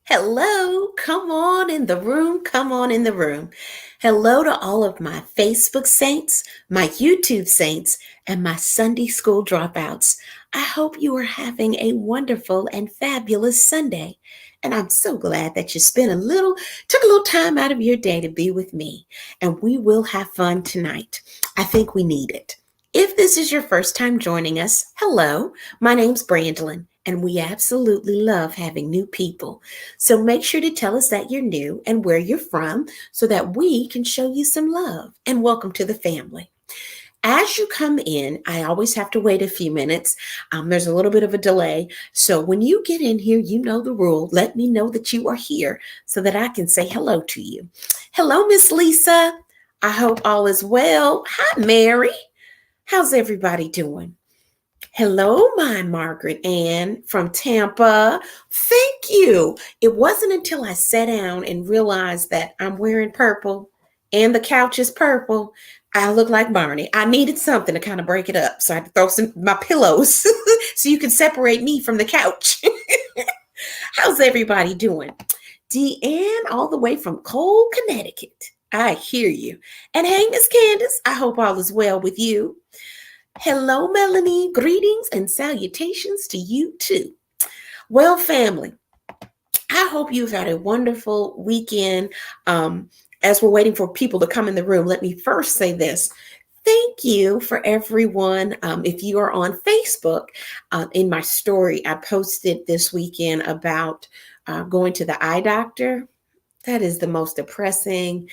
Hello, come on in the room, come on in the room. Hello to all of my Facebook saints, my YouTube saints, and my Sunday school dropouts. I hope you are having a wonderful and fabulous Sunday. And I'm so glad that you took a little time out of your day to be with me. And we will have fun tonight. I think we need it. If this is your first time joining us, hello, my name's Brandlin, and we absolutely love having new people. So make sure to tell us that you're new and where you're from so that we can show you some love. And welcome to the family. As you come in, I always have to wait a few minutes. There's a little bit of a delay. So when you get in here, you know the rule. Let me know that you are here so that I can say hello to you. Hello, Miss Lisa. I hope all is well. Hi, Mary. How's everybody doing? Hello, my Margaret Ann from Tampa. Thank you. It wasn't until I sat down and realized that I'm wearing purple and the couch is purple. I look like Barney. I needed something to kind of break it up. So I had to throw my pillows so you can separate me from the couch. How's everybody doing? Deanne, all the way from Cole, Connecticut. I hear you. And hey, Miss Candace, I hope all is well with you. Hello, Melanie. Greetings and salutations to you too. Well, family, I hope you've had a wonderful weekend. As we're waiting for people to come in the room, let me first say this. Thank you for everyone. If you are on Facebook, in my story, I posted this weekend about going to the eye doctor. That is the most depressing.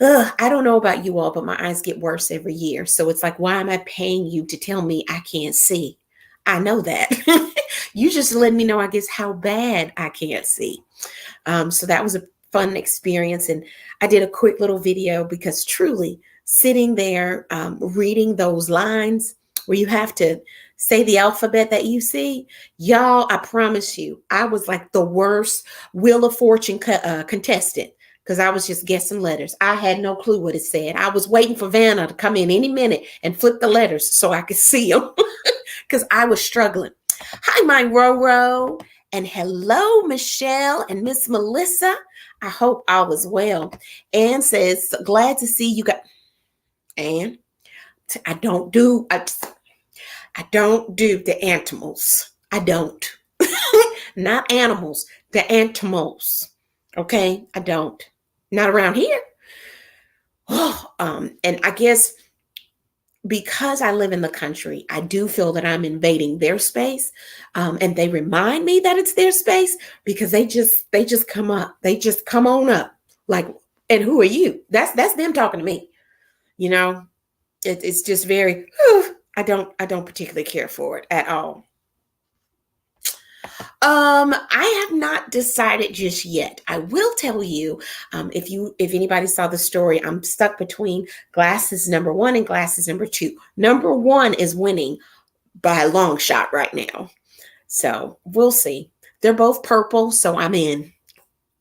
I don't know about you all, but my eyes get worse every year. So it's like, why am I paying you to tell me I can't see? I know that. You just let me know, I guess, how bad I can't see. So that was a fun experience. And I did a quick little video because truly sitting there reading those lines where you have to say the alphabet that you see, y'all, I promise you, I was like the worst Wheel of Fortune contestant because I was just guessing letters. I had no clue what it said. I was waiting for Vanna to come in any minute and flip the letters so I could see them because I was struggling. Hi, my Roro. And hello, Michelle and Miss Melissa. I hope all is well. Anne says, glad to see you guys. Anne, I don't do the animals. I don't. Not animals, the animals. Okay, I don't. Not around here. Oh, and I guess because I live in the country, I do feel that I'm invading their space. And they remind me that it's their space because they just come up. They just come on up. Like, and who are you? That's them talking to me. You know, it's just very, I don't particularly care for it at all. I have not decided just yet. I will tell you, if anybody saw the story, I'm stuck between glasses number 1 and glasses number 2. Number 1 is winning by a long shot right now. So we'll see. They're both purple, so I'm in.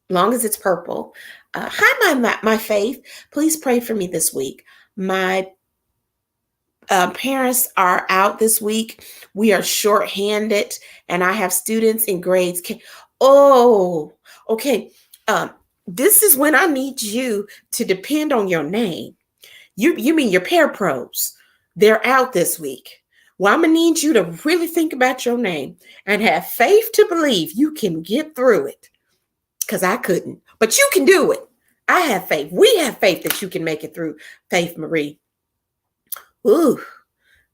Long as it's purple. Hi, my faith. Please pray for me this week. My parents are out this week. We are shorthanded, and I have students in grades. Oh, okay. This is when I need you to depend on your name. You mean your parapros? They're out this week. Well, I'm gonna need you to really think about your name and have faith to believe you can get through it. Because I couldn't, but you can do it. I have faith. We have faith that you can make it through. Faith Marie. Ooh,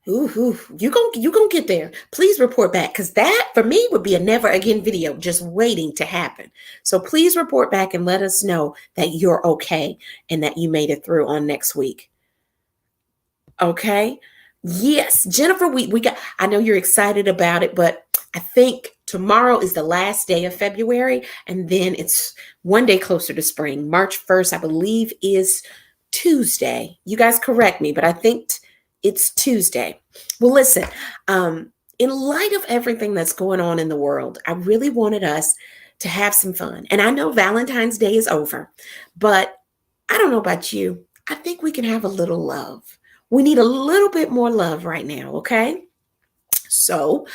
you gonna get there. Please report back because that for me would be a never again video just waiting to happen. So please report back and let us know that you're okay and that you made it through on next week. Okay. Yes, Jennifer, we got, I know you're excited about it, but I think tomorrow is the last day of February, and then it's one day closer to spring. March 1st, I believe, is Tuesday. You guys correct me, but I think it's Tuesday. Well, listen, in light of everything that's going on in the world, I really wanted us to have some fun. And I know Valentine's Day is over, but I don't know about you. I think we can have a little love. We need a little bit more love right now, okay? So,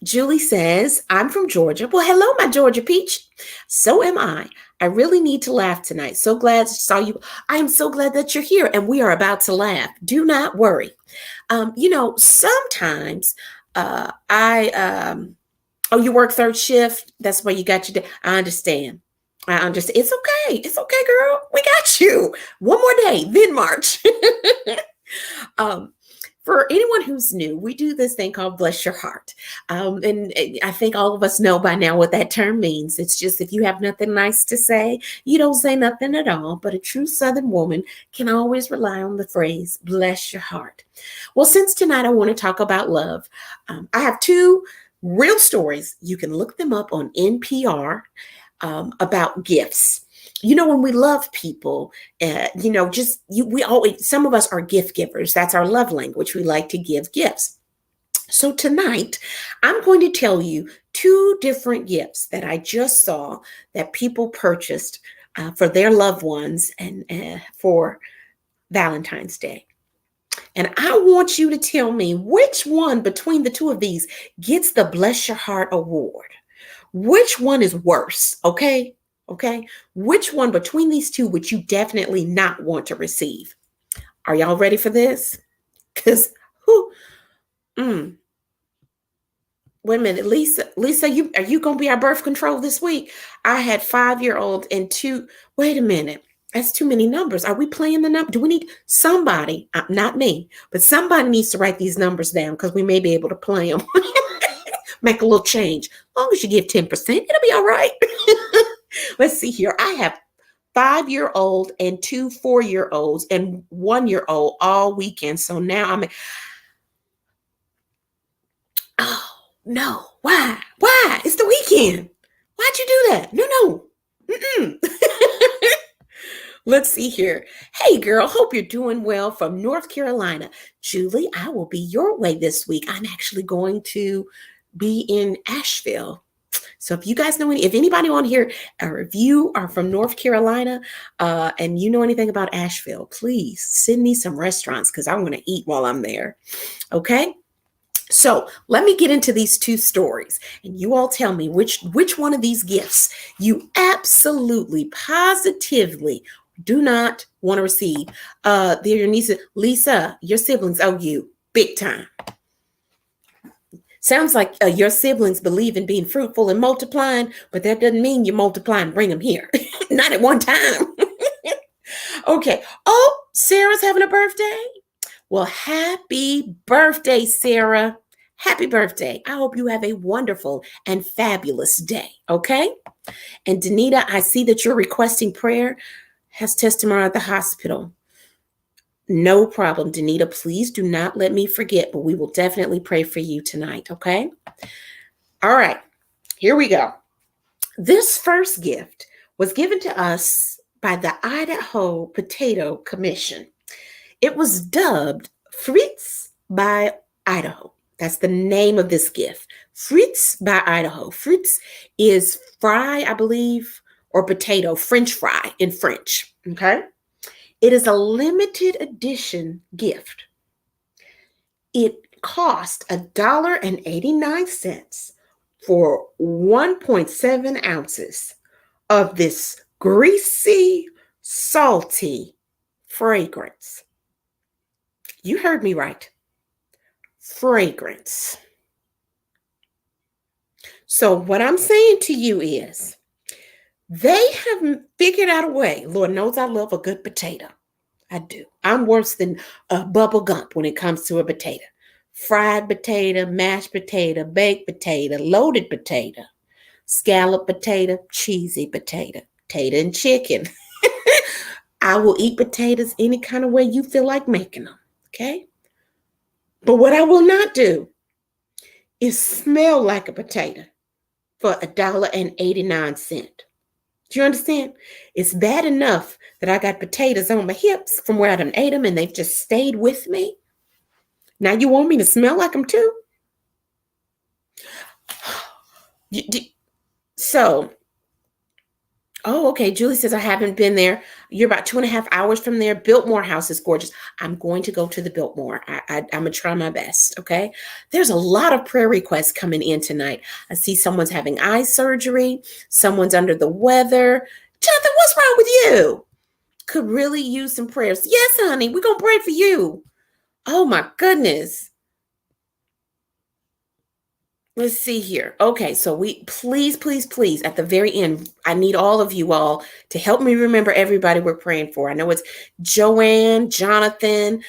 Julie says, I'm from Georgia. Well, hello, my Georgia peach. So am I. I really need to laugh tonight. So glad I saw you. I am so glad that you're here and we are about to laugh. Do not worry. Sometimes oh, you work third shift. That's why you got your day. I understand. I understand. It's okay. It's okay, girl. We got you. One more day, then March. um, for anyone who's new, we do this thing called Bless Your Heart. And I think all of us know by now what that term means. It's just if you have nothing nice to say, you don't say nothing at all. But a true Southern woman can always rely on the phrase, bless your heart. Well, since tonight I want to talk about love, I have two real stories. You can look them up on NPR about gifts. When we love people, we always, some of us are gift givers. That's our love language. We like to give gifts. So tonight, I'm going to tell you two different gifts that I just saw that people purchased for their loved ones and for Valentine's Day. And I want you to tell me which one between the two of these gets the Bless Your Heart award. Which one is worse? Okay. Okay. Which one between these two would you definitely not want to receive? Are y'all ready for this? Because wait a minute, Lisa, are you gonna be our birth control this week? I had 5-year-old and two. Wait a minute. That's too many numbers. Are we playing the number? Do we need somebody, not me, but somebody needs to write these numbers down because we may be able to play them. Make a little change. As long as you give 10%, it'll be all right. Let's see here. I have 5-year-old and two 4-year-olds and 1-year-old all weekend. So now oh no, why? Why? It's the weekend. Why'd you do that? No. Let's see here. Hey, girl, hope you're doing well from North Carolina. Julie, I will be your way this week. I'm actually going to be in Asheville. So if you guys know if anybody on here, or if you are from North Carolina and you know anything about Asheville, please send me some restaurants because I want to eat while I'm there. Okay. So let me get into these two stories and you all tell me which one of these gifts you absolutely, positively do not want to receive. Your niece, Lisa, your siblings owe you big time. Sounds like your siblings believe in being fruitful and multiplying, but that doesn't mean you multiply and bring them here. Not at one time. Okay. Oh, Sarah's having a birthday. Well, happy birthday, Sarah. Happy birthday. I hope you have a wonderful and fabulous day. Okay. And Danita, I see that you're requesting prayer. Has testimony at the hospital. No problem, Danita. Please do not let me forget, but we will definitely pray for you tonight, okay? All right, here we go. This first gift was given to us by the Idaho Potato Commission. It was dubbed Fritz by Idaho. That's the name of this gift. Fritz by Idaho. Fritz is fry, I believe, or potato, French fry in French, okay? It is a limited edition gift. It cost $1.89 for 1.7 ounces of this greasy, salty fragrance. You heard me right. Fragrance. So what I'm saying to you is, they have figured out a way. Lord knows I love a good potato. I do. I'm worse than a bubble gump when it comes to a potato. Fried potato, mashed potato, baked potato, loaded potato, scalloped potato, cheesy potato, potato and chicken. I will eat potatoes any kind of way you feel like making them. Okay? But what I will not do is smell like a potato for $1.89. Do you understand? It's bad enough that I got potatoes on my hips from where I done ate them and they've just stayed with me. Now you want me to smell like them too? So Oh, okay. Julie says, I haven't been there. You're about 2.5 hours from there. Biltmore House is gorgeous. I'm going to go to the Biltmore. I'm going to try my best. Okay. There's a lot of prayer requests coming in tonight. I see someone's having eye surgery. Someone's under the weather. Jonathan, what's wrong with you? Could really use some prayers. Yes, honey. We're going to pray for you. Oh, my goodness. Let's see here. Okay, so we please, please, please, at the very end, I need all of you all to help me remember everybody we're praying for. I know it's Joanne, Jonathan,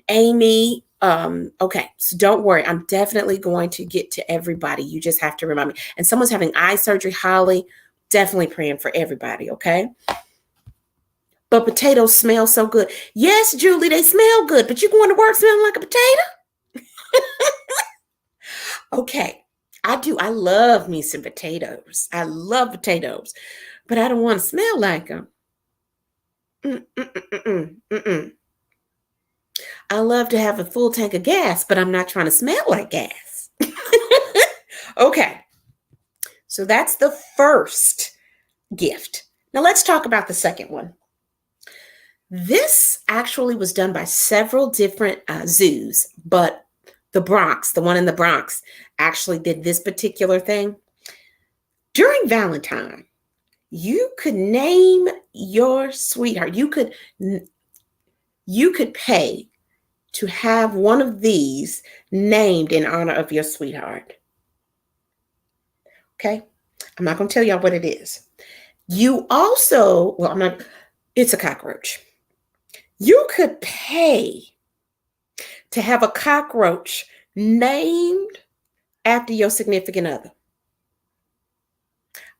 Amy. Okay, so don't worry. I'm definitely going to get to everybody. You just have to remind me. And someone's having eye surgery, Holly. Definitely praying for everybody, okay? But potatoes smell so good. Yes, Julie, they smell good, but you going to work smelling like a potato? Okay, I do. I love me some potatoes. I love potatoes, but I don't want to smell like them. I love to have a full tank of gas, but I'm not trying to smell like gas. Okay, so that's the first gift. Now let's talk about the second one. This actually was done by several different zoos, but the Bronx, the one in the Bronx, actually did this particular thing. During Valentine, you could name your sweetheart. You could pay to have one of these named in honor of your sweetheart. Okay? I'm not going to tell y'all what it is. You also, well, it's a cockroach. You could pay to have a cockroach named after your significant other.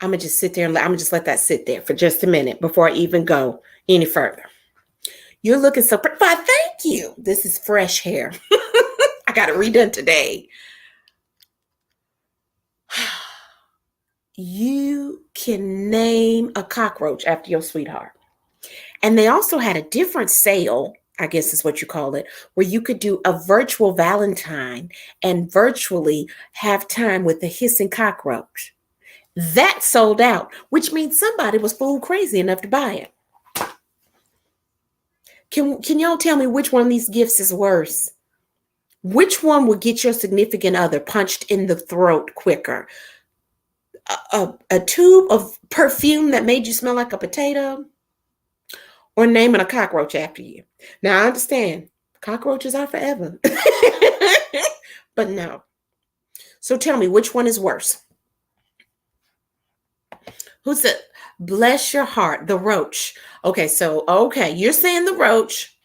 I'm going to just sit there and I'm going to just let that sit there for just a minute before I even go any further. You're looking so pretty. Why, thank you. This is fresh hair. I got it redone today. You can name a cockroach after your sweetheart. And they also had a different sale, I guess is what you call it, where you could do a virtual Valentine and virtually have time with the hissing cockroach. That sold out, which means somebody was fool crazy enough to buy it. Can y'all tell me which one of these gifts is worse? Which one would get your significant other punched in the throat quicker? A tube of perfume that made you smell like a potato? Or naming a cockroach after you? Now, I understand cockroaches are forever. But no. So tell me, which one is worse? Who said, bless your heart, the roach? Okay, you're saying the roach.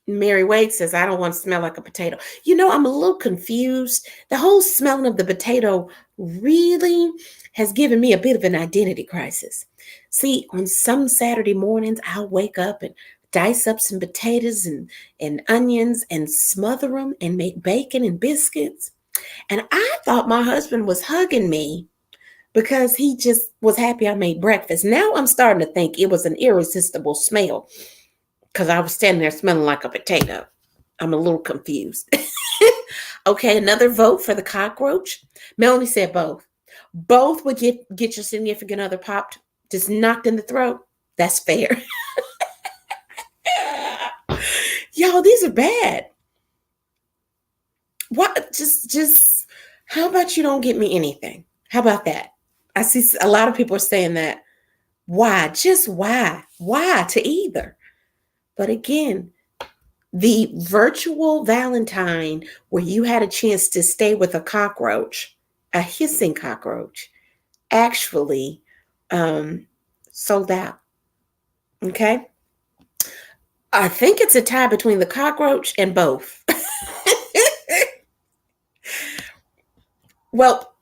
Mary Wade says, I don't want to smell like a potato. I'm a little confused. The whole smelling of the potato really has given me a bit of an identity crisis. See, on some Saturday mornings, I'll wake up and dice up some potatoes and onions and smother them and make bacon and biscuits. And I thought my husband was hugging me because he just was happy I made breakfast. Now I'm starting to think it was an irresistible smell because I was standing there smelling like a potato. I'm a little confused. Okay, another vote for the cockroach. Melanie said both. Both would get your significant other popped, just knocked in the throat. That's fair. Y'all, these are bad. What? Just how about you don't get me anything? How about that? I see a lot of people are saying that. Why? Just why? Why to either? But again, the virtual Valentine where you had a chance to stay with a cockroach, a hissing cockroach, actually sold out. Okay? I think it's a tie between the cockroach and both. Well,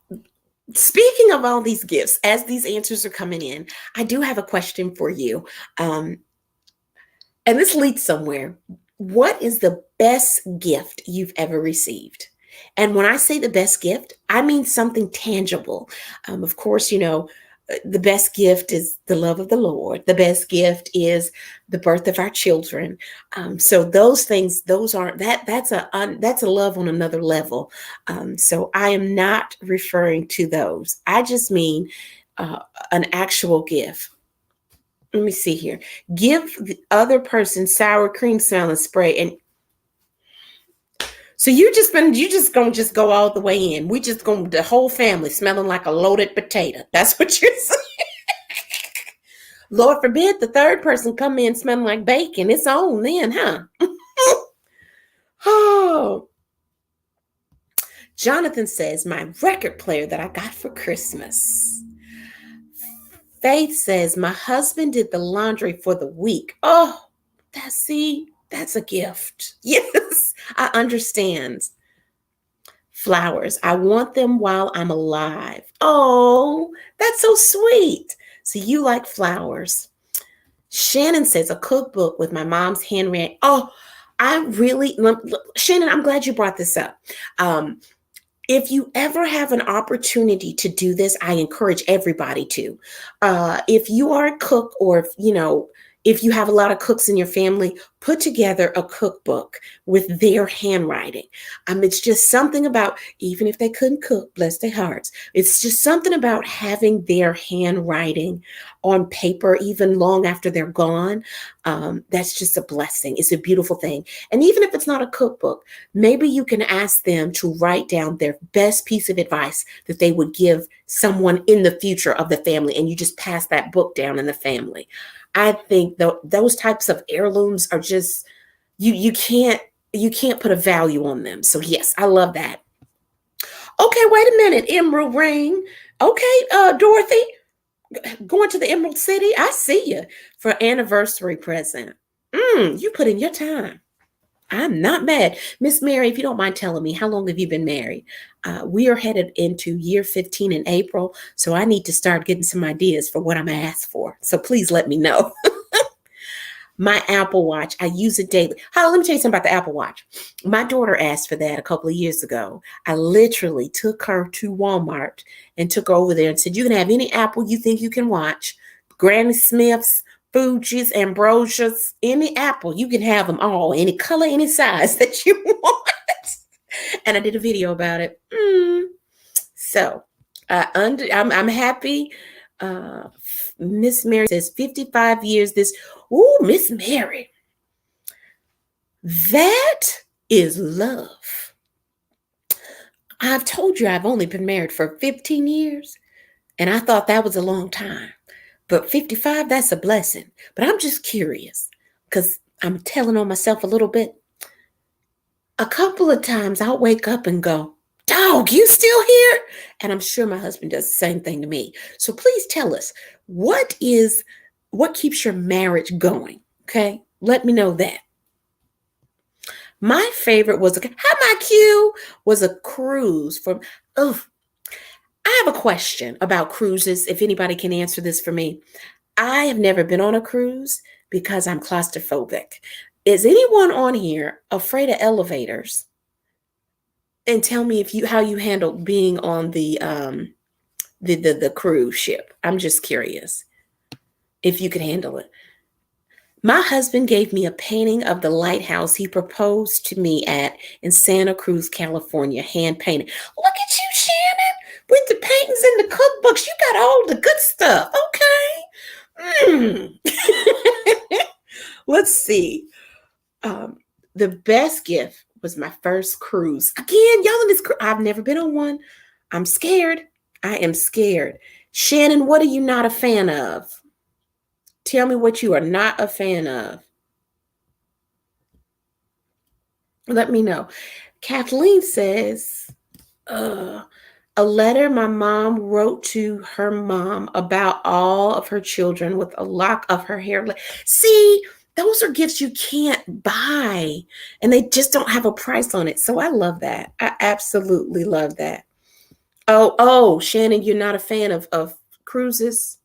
speaking of all these gifts, as these answers are coming in, I do have a question for you. And this leads somewhere. What is the best gift you've ever received? And when I say the best gift, I mean something tangible. Of course, the best gift is the love of the Lord. The best gift is the birth of our children. So those things, that's a love on another level. So I am not referring to those. I just mean an actual gift. Let me see here. Give the other person sour cream smelling spray, and so you just gonna just go all the way in. We just gonna the whole family smelling like a loaded potato. That's what you're saying. Lord forbid the third person come in smelling like bacon. It's on then, huh? Oh, Jonathan says my record player that I got for Christmas. Faith says my husband did the laundry for the week. Oh, that's a gift. Yes, I understand. Flowers. I want them while I'm alive. Oh, that's so sweet. So you like flowers. Shannon says a cookbook with my mom's handwriting. Oh, Shannon, I'm glad you brought this up. If you ever have an opportunity to do this, I encourage everybody to. If you are a cook, or if you have a lot of cooks in your family, put together a cookbook with their handwriting. It's just something about, even if they couldn't cook, bless their hearts, it's just something about having their handwriting on paper, even long after they're gone. That's just a blessing. It's a beautiful thing. And even if it's not a cookbook, maybe you can ask them to write down their best piece of advice that they would give someone in the future of the family, and you just pass that book down in the family. I think those types of heirlooms are just, you can't put a value on them. So yes, I love that. Okay, wait a minute, Emerald Ring. Okay, Dorothy, going to the Emerald City. I see you for anniversary present. You put in your time. I'm not mad. Miss Mary, if you don't mind telling me, how long have you been married? We are headed into year 15 in April, so I need to start getting some ideas for what I'm asked for. So please let me know. My Apple Watch, I use it daily. Let me tell you something about the Apple Watch. My daughter asked for that a couple of years ago. I literally took her to Walmart and took her over there and said, you can have any Apple you think you can watch. Granny Smith's, Fuji's, Ambrosia's, any Apple, you can have them all, any color, any size that you want. And I did a video about it. So I'm happy. Miss Mary says 55 years this. Ooh, Miss Mary. That is love. I've told you I've only been married for 15 years, and I thought that was a long time. But 55, that's a blessing. But I'm just curious, because I'm telling on myself a little bit. A couple of times I'll wake up and go, dog, you still here? And I'm sure my husband does the same thing to me. So please tell us, what keeps your marriage going? Okay, let me know that. My favorite was a cruise from, I have a question about cruises, if anybody can answer this for me. I have never been on a cruise because I'm claustrophobic. Is anyone on here afraid of elevators? And tell me how you handled being on the cruise ship. I'm just curious if you could handle it. My husband gave me a painting of the lighthouse he proposed to me at in Santa Cruz, California, hand painted. Look at you, Shannon, with the paintings and the cookbooks. You got all the good stuff. Okay. Let's see. The best gift was my first cruise. Again, y'all in this cruise. I've never been on one. I'm scared. I am scared. Shannon, what are you not a fan of? Tell me what you are not a fan of. Let me know. Kathleen says, a letter my mom wrote to her mom about all of her children with a lock of her hair. See, those are gifts you can't buy, and they just don't have a price on it. So I love that. I absolutely love that. Oh, Shannon, you're not a fan of cruises?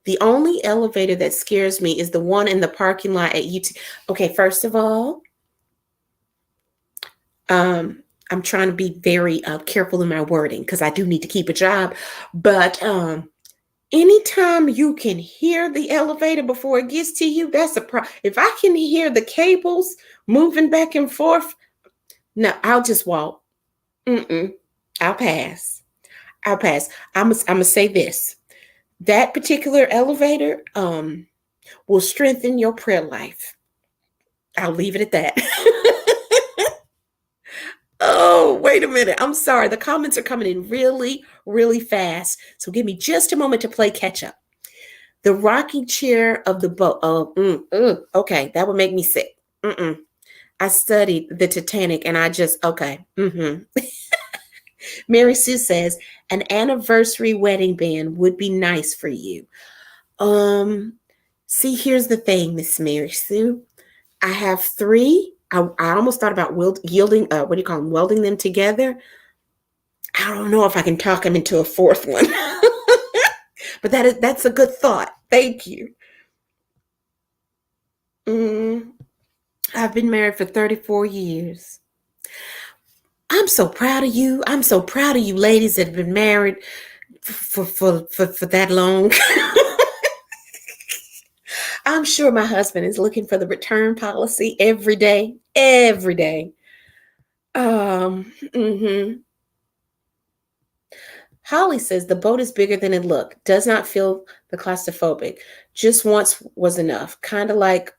The only elevator that scares me is the one in the parking lot at UT. Okay, first of all, I'm trying to be very careful in my wording because I do need to keep a job. But anytime you can hear the elevator before it gets to you, that's a problem. If I can hear the cables moving back and forth, no, I'll just walk. I'll pass. I'll pass. I'm gonna say this. That particular elevator will strengthen your prayer life. I'll leave it at that. Oh, wait a minute. I'm sorry. The comments are coming in really, really fast. So give me just a moment to play catch up. The rocking chair of the boat. Oh, okay. That would make me sick. Mm-mm. I studied the Titanic and I just, okay. Mary Sue says, an anniversary wedding band would be nice for you. Um, See, here's the thing, Miss Mary Sue. I have three. I almost thought about yielding, what do you call them, welding them together. I don't know if I can talk him into a fourth one. But that's a good thought. Thank you. Mm, I've been married for 34 years. I'm so proud of you. I'm so proud of you ladies that have been married for that long. I'm sure my husband is looking for the return policy every day. Every day. Mhm. Holly says the boat is bigger than it looked. Does not feel the claustrophobic. Just once was enough. Kind of like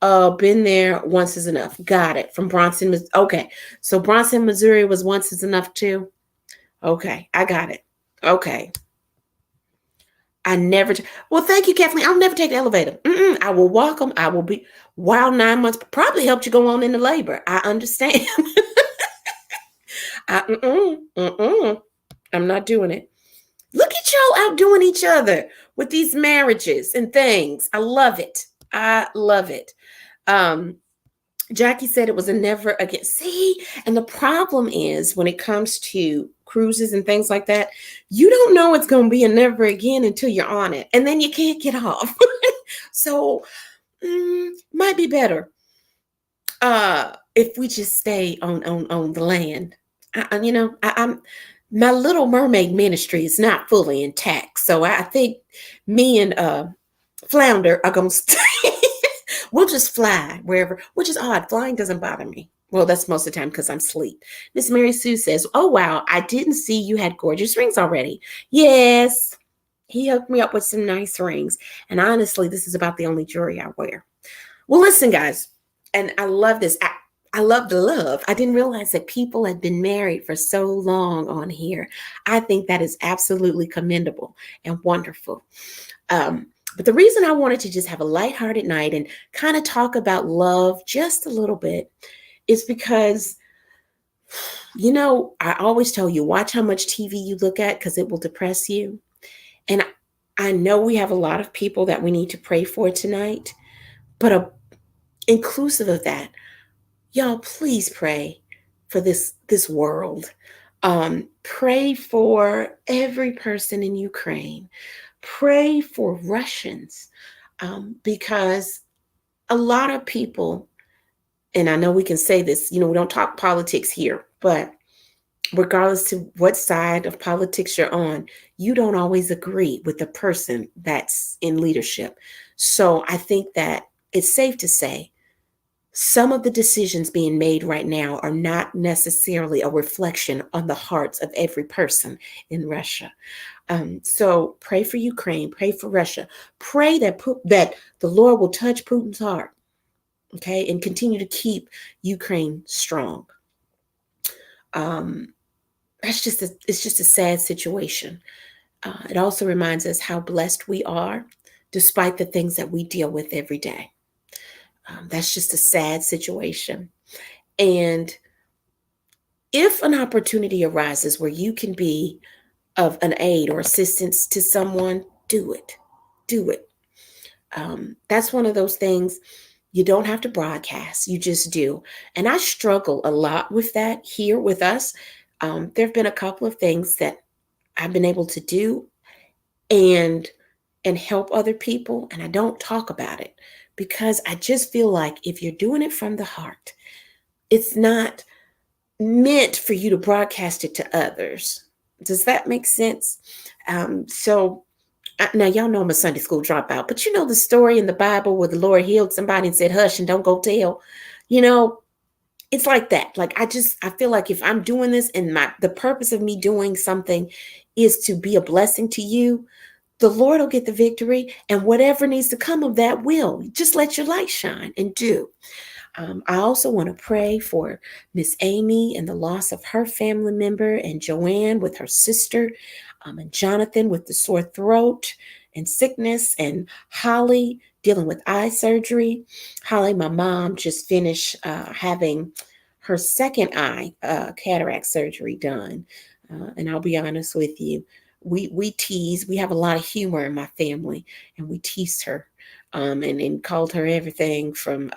been there once is enough. Got it. From Bronson, okay. So Bronson, Missouri was once is enough too. Okay, I got it. Okay. I never. Well, thank you, Kathleen. I'll never take the elevator. I will walk them. I will be. Wow, 9 months probably helped you go on into labor. I understand. I'm not doing it. Look at y'all outdoing each other with these marriages and things. I love it. I love it. Um, Jackie said it was a never again. See, and the problem is when it comes to cruises and things like that, you don't know it's going to be a never again until you're on it, and then you can't get off. So, might be better if we just stay on the land. I'm my Little Mermaid ministry is not fully intact, so I think me and Flounder are gonna stay. We'll just fly wherever, which is odd. Flying doesn't bother me. Well, that's most of the time because I'm asleep. Miss Mary Sue says, oh, wow, I didn't see you had gorgeous rings already. Yes, he hooked me up with some nice rings. And honestly, this is about the only jewelry I wear. Well, listen, guys, and I love this. I love the love. I didn't realize that people had been married for so long on here. I think that is absolutely commendable and wonderful. But the reason I wanted to just have a lighthearted night and kind of talk about love just a little bit is because, I always tell you, watch how much TV you look at because it will depress you. And I know we have a lot of people that we need to pray for tonight, but inclusive of that, y'all, please pray for this world. Pray for every person in Ukraine. Pray for Russians, because a lot of people, and I know we can say this, we don't talk politics here, but regardless to what side of politics you're on, you don't always agree with the person that's in leadership. So I think that it's safe to say some of the decisions being made right now are not necessarily a reflection on the hearts of every person in Russia. So pray for Ukraine, pray for Russia, pray that the Lord will touch Putin's heart, okay, and continue to keep Ukraine strong. It's just a sad situation. It also reminds us how blessed we are, despite the things that we deal with every day. That's just a sad situation. And if an opportunity arises where you can be of an aid or assistance to someone, do it. Do it. That's one of those things you don't have to broadcast. You just do. And I struggle a lot with that here with us. There have been a couple of things that I've been able to do and help other people, and I don't talk about it because I just feel like if you're doing it from the heart, it's not meant for you to broadcast it to others. Does that make sense? So now y'all know I'm a Sunday school dropout, but you know the story in the Bible where the Lord healed somebody and said, hush and don't go tell. It's like that. Like I feel like if I'm doing this and the purpose of me doing something is to be a blessing to you, the Lord will get the victory, and whatever needs to come of that will. Just let your light shine and do. I also want to pray for Miss Amy and the loss of her family member, and Joanne with her sister, and Jonathan with the sore throat and sickness, and Holly dealing with eye surgery. Holly, my mom, just finished having her second eye cataract surgery done. And I'll be honest with you, we tease. We have a lot of humor in my family, and we teased her, and called her everything from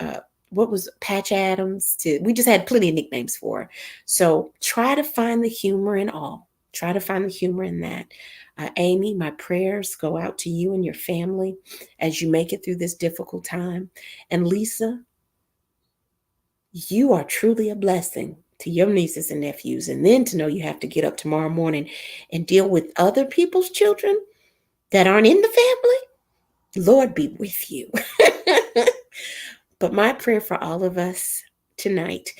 what was Patch Adams to, we just had plenty of nicknames for her. So try to find the humor in all. Try to find the humor in that. Amy, my prayers go out to you and your family as you make it through this difficult time. And Lisa, you are truly a blessing to your nieces and nephews. And then to know you have to get up tomorrow morning and deal with other people's children that aren't in the family. Lord be with you. But my prayer for all of us tonight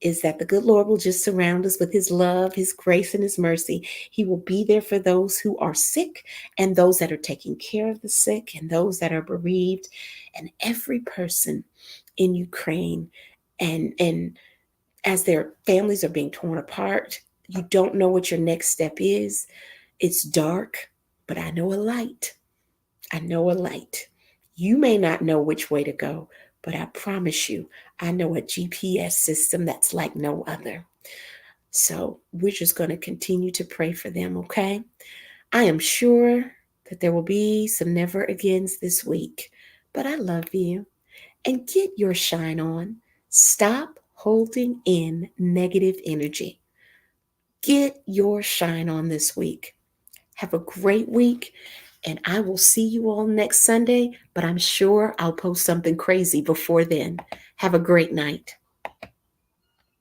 is that the good Lord will just surround us with his love, his grace, and his mercy. He will be there for those who are sick and those that are taking care of the sick and those that are bereaved, and every person in Ukraine. And as their families are being torn apart, you don't know what your next step is. It's dark, but I know a light. I know a light. You may not know which way to go, but I promise you, I know a GPS system that's like no other. So we're just going to continue to pray for them, okay? I am sure that there will be some never agains this week, but I love you. And get your shine on. Stop holding in negative energy. Get your shine on this week. Have a great week, and I will see you all next Sunday, but I'm sure I'll post something crazy before then. Have a great night.